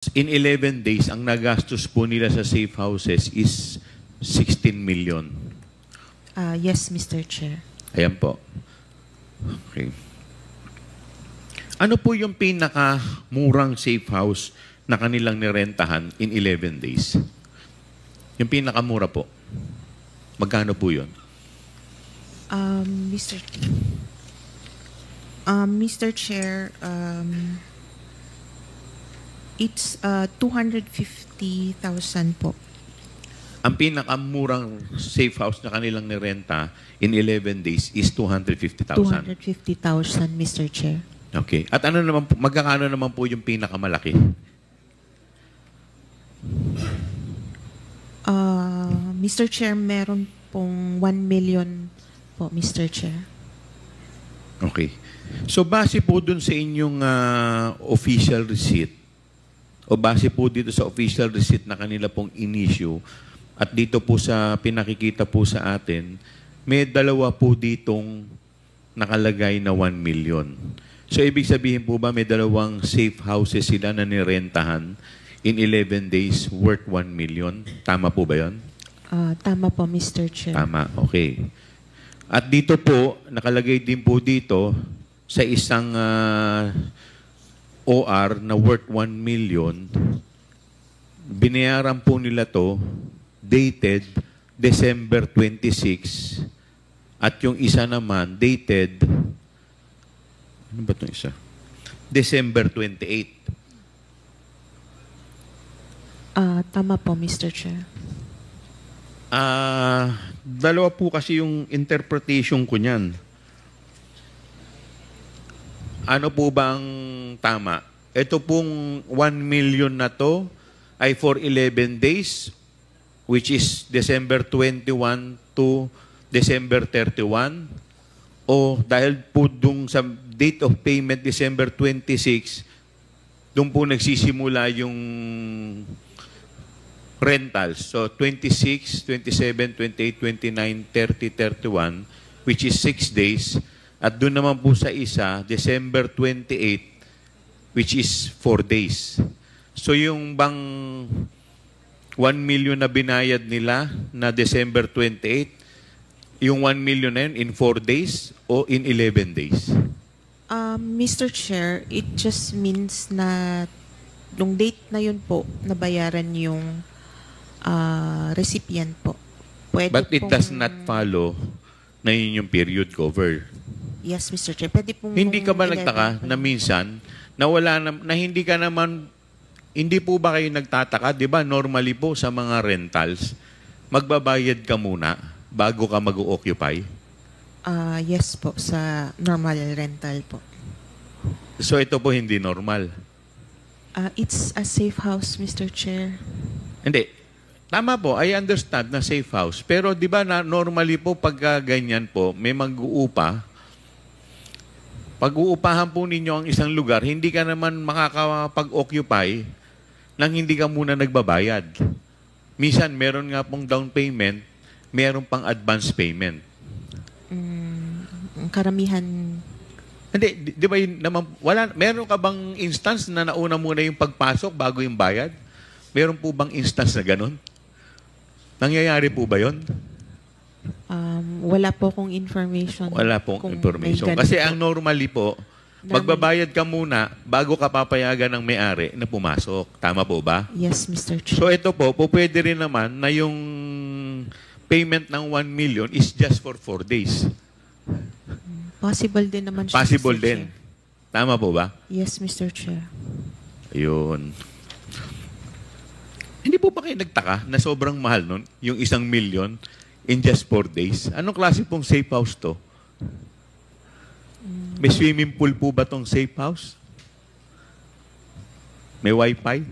In 11 days, ang nagastos po nila sa safe houses is 16 million. Yes, Mr. Chair. Ayan po. Okay. Ano po yung pinakamurang safe house na kanilang nirentahan in 11 days? Yung pinakamura po. Magkano po yun? Mr. Chair, it's 250,000 po. Ang pinakamurang safe house na kanilang nirenta in 11 days is 250,000. 250,000, Mr. Chair. Okay. At ano naman po, magkakano naman po yung pinakamalaki? Mr. Chair, meron pong 1 million po, Mr. Chair. Okay. So base po dun sa inyong official receipt, o base po dito sa official receipt na kanila pong in-issue, at dito po sa pinakikita po sa atin, may dalawa po ditong nakalagay na 1 million. So ibig sabihin po ba may dalawang safe houses sila na nirentahan in 11 days worth 1 million? Tama po ba yun? Tama po, Mr. Chair. Tama, okay. At dito po, nakalagay din po dito sa isang OR na worth 1 million, binayaran po nila to dated December 26 at yung isa naman dated, ano ba itong isa? December 28. Tama po, Mr. Chair. Dalawa po kasi yung interpretation ko niyan. Ano po bang tama? Ito pong 1 million na to ay for 11 days, which is December 21 to December 31. O dahil po dung sa date of payment December 26, doon po nagsisimula yung rentals. So 26, 27, 28, 29, 30, 31, which is 6 days. At doon naman po sa isa, December 28, which is 4 days. So yung bang 1 million na binayad nila na December 28, yung 1 million na yun in 4 days o in 11 days? Mr. Chair, it just means na nung date na yun po, nabayaran yung recipient po. Pwede But it does not follow na yun yung period cover. Yes, Mr. Chair. Pwede pong Hindi ka ba nagtaka na minsan na hindi ka naman, hindi po ba kayo nagtataka, di ba normally po sa mga rentals, magbabayad ka muna bago ka mag-occupy? Yes po, sa normal rental po. So ito po hindi normal. It's a safe house, Mr. Chair. Hindi. Tama po, I understand na safe house. Pero di ba na normally po pagka ganyan po, may mag-uupa. Pag-uupahan po ninyo ang isang lugar, hindi ka naman makakapag-occupy nang hindi ka muna nagbabayad. Minsan, meron nga pong down payment, meron pang advance payment. Karamihan. Hindi, di ba yun naman, meron ka bang instance na nauna muna yung pagpasok bago yung bayad? Meron po bang instance na ganun? Nangyayari po ba yun? Wala po akong information. Wala pong information. Kasi ang normally po, magbabayad ka muna bago ka papayagan ng may-ari na pumasok. Tama po ba? Yes, Mr. Chair. So ito po, pwede rin naman na yung payment ng 1 million is just for 4 days. Possible din naman siya. Possible Mr. din. Chair. Tama po ba? Yes, Mr. Chair. Ayun. Hindi po ba kayo nagtaka na sobrang mahal nun, yung 1 million in just 4 days? Anong klase pong safe house to? May swimming pool po ba tong safe house? May wifi?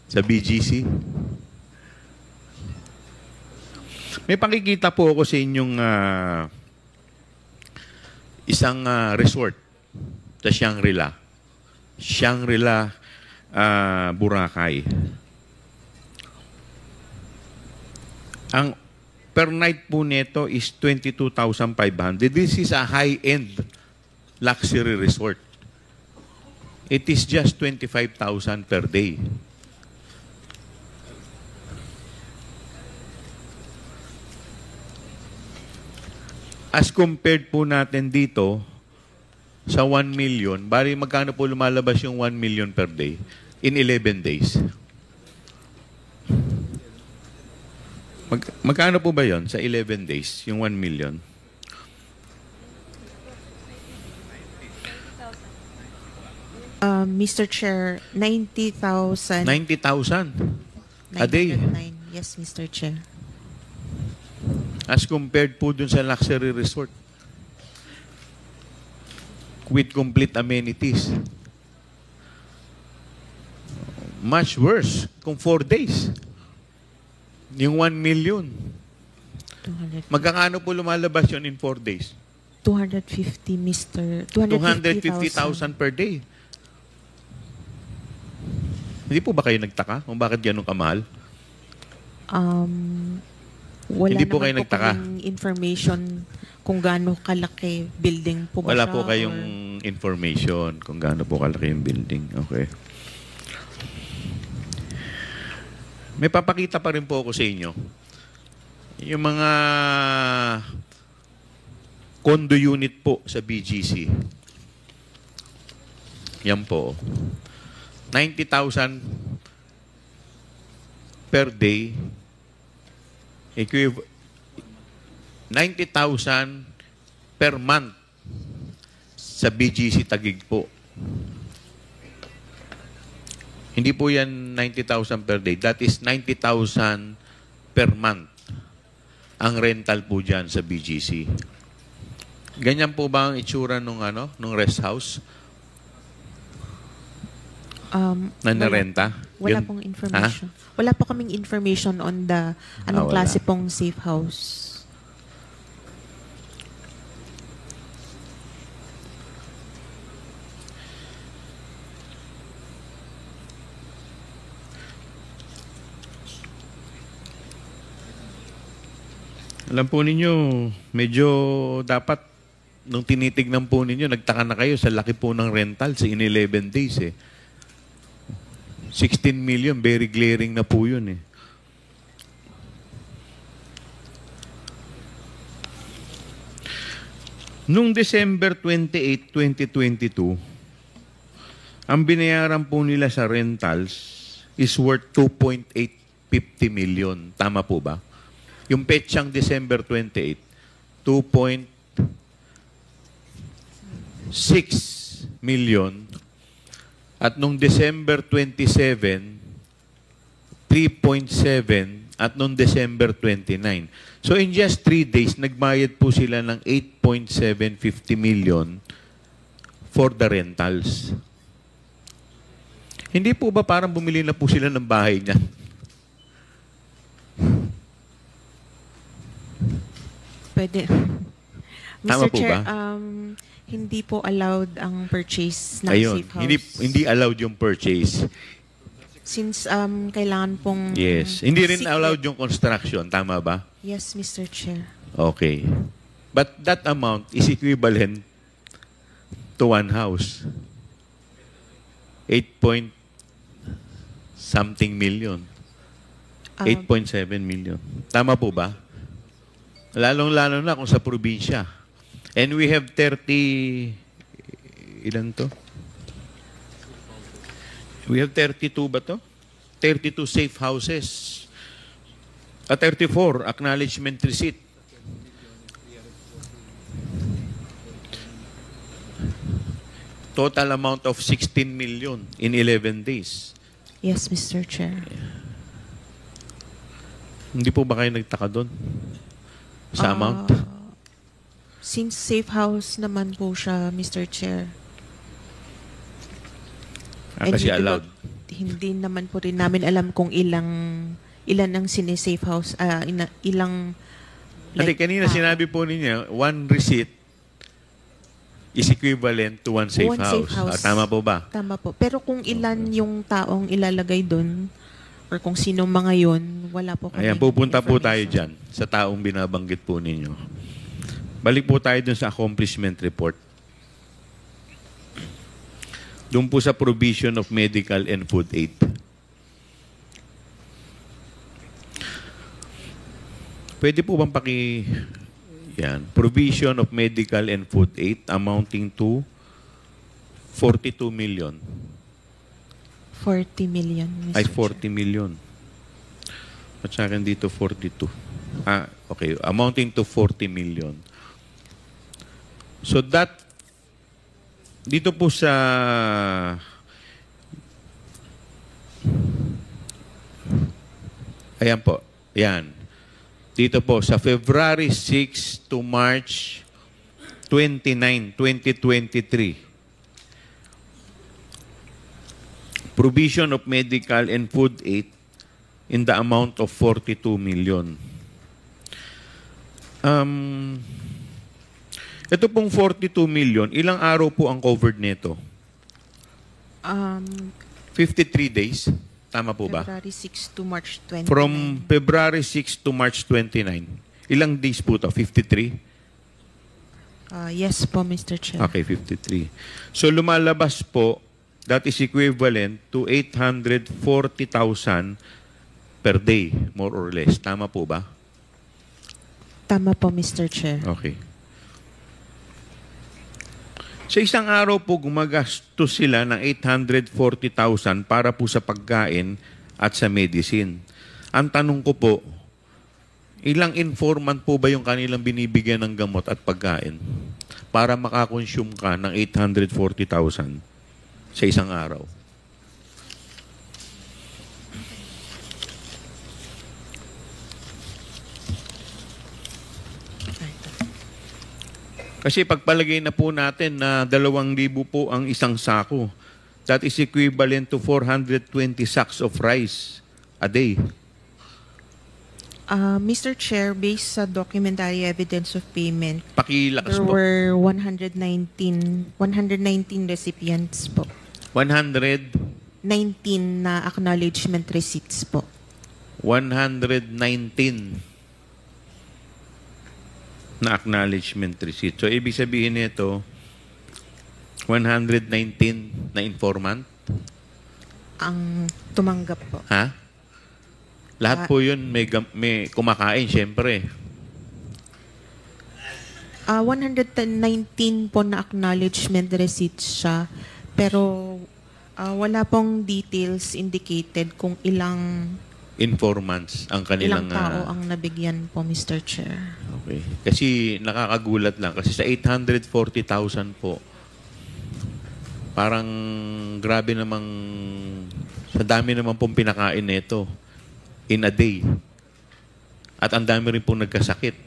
Sa BGC? May pakikita po ako sa inyong isang resort sa Shangri-La. Shangri-La, Boracay. Ang per night po nito is 22,500. This is a high-end luxury resort. It is just 25,000 per day. As compared po natin dito sa 1 million, bali magkano po lumalabas yung 1 million per day in 11 days? Magkano po ba yon sa 11 days, yung 1 million? Mr. Chair, 90,000. 90,000 a day. 909. Yes, Mr. Chair. As compared po dun sa luxury resort with complete amenities. Much worse kung 4 days. Yung 1 million. 200. Magkakano po lumalabas yun in 4 days? 250, Mr. 250,000 per day. Hindi po ba kayo nagtaka kung bakit ganun kamahal? Wala Hindi po naman kayo nagtaka? kaming information kung gaano kalaki building po ba Wala siya, po kayong or- information kung gaano po kalaki yung building. Okay. May papakita pa rin po ako sa inyo. Yung mga condo unit po sa BGC. Yan po. 90,000 per day. 90,000 per month sa BGC Taguig po. Hindi po yan 90,000 per day. That is 90,000 per month ang rental po dyan sa BGC. Ganyan po ba ang itsura nung rest house na narenta? Wala Yun- pong information. Wala po kaming information on the anong wala. klase pong safe house. Alam po ninyo, medyo dapat, nung tinitignan po ninyo, nagtaka na kayo sa laki po ng rentals in 11 days eh. 16 million, very glaring na po yun eh. Nung December 28, 2022, ang binayaran po nila sa rentals is worth 2.850 million. Tama po ba? Yung petsang December 28, 2.6 million. At nung December 27, 3.7. At nung December 29. So in just 3 days, nagbayad po sila ng 8.750 million for the rentals. Hindi po ba parang bumili na po sila ng bahay niyan? Pwede. Tama Mr. po Chair, ba? hindi po allowed ang purchase ng Ayun, safe house. hindi allowed yung purchase. Since kailangan pong... Yes. Hindi rin secret. allowed yung construction. Tama ba? Yes, Mr. Chair. Okay. But that amount is equivalent to one house. 8 something million. 8.7 million. Tama po ba? Lalong-lalo na kung sa probinsya. And we have 30... Ilan to? We have 32 ba to? 32 safe houses. 34 acknowledgement receipt. Total amount of 16 million in 11 days. Yes, Mr. Chair. Hindi po ba kayo nagtaka doon? Sa amount? Since safe house naman po siya, Mr. Chair. Kasi hindi allowed. Hindi naman po rin namin alam kung ilan ang sine-safe house, ilang... Kasi kanina sinabi po ninyo, one receipt is equivalent to one safe house. Tama po ba? Tama po. Pero kung ilan yung taong ilalagay doon, or kung sino mga yon, wala po kami. Ayan, pupunta po tayo dyan sa taong binabanggit po ninyo. Balik po tayo dun sa accomplishment report. Doon po sa provision of medical and food aid. Pwede po bang yan, provision of medical and food aid amounting to 42 million. 40 million, Mr. Ay, Chair. 40 million. At sa akin dito, 42. Okay. Amounting to 40 million. So that, dito po sa ayan po. Yan. Dito po, sa February 6 to March 29, 2023. Provision of medical and food aid in the amount of 42 million. Ito pong 42 million, ilang araw po ang covered nito? 53 days. Tama po ba? February 6 to March 29. From February 6 to March 29. Ilang days po ito? 53? Yes po, Mr. Chair. Okay, 53. So lumalabas po, that is equivalent to 840,000 per day, more or less. Tama po ba? Tama po, Mr. Chair. Okay. Sa isang araw po, gumagastos sila ng 840,000 para po sa pagkain at sa medicine. Ang tanong ko po, ilang informant po ba yung kanilang binibigyan ng gamot at pagkain para makakonsume ka ng 840,000 sa isang araw? Kasi pagpalagay na po natin na 2,000 po ang isang sako, that is equivalent to 420 sacks of rice a day. Mr. Chair, based sa documentary evidence of payment, Pakilakas there po. were 119 recipients po. 119 na acknowledgement receipts po. na acknowledgement receipt. So, ibig sabihin nito, 119 na informant? Ang tumanggap po. Ha? Lahat po yun may kumakain, syempre. 119 po na acknowledgement receipts siya, pero wala pong details indicated kung ilang Informants ang kanilang... tao ang nabigyan po, Mr. Chair. Okay. Kasi nakakagulat lang. Kasi sa 840,000 po, parang grabe namang... Sa dami naman pong pinakain nito in a day. At ang dami rin pong nagkasakit.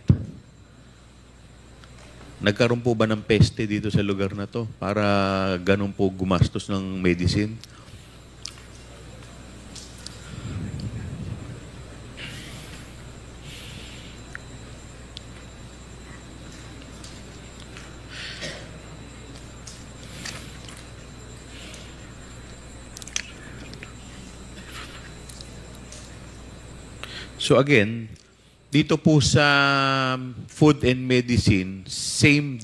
Nagkaroon po ba ng peste dito sa lugar na to para ganun po gumastos ng medicine? So again, dito po sa food and medicine, same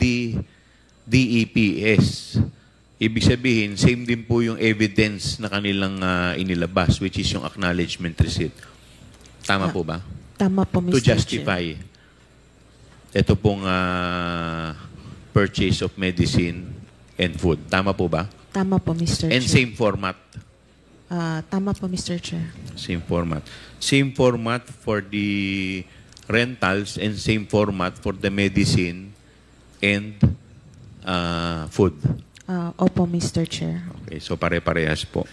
DEPS. Ibig sabihin, same din po yung evidence na kanilang inilabas, which is yung acknowledgement receipt. Tama po ba? Tama po, Mr. To justify ito pong purchase of medicine and food. Tama po ba? Tama po, Mr. And Chair. same format. Tama po, Mr. Chair. Same format. Same format for the rentals and same format for the medicine and food. Opo, Mr. Chair. Okay, so pare-parehas po.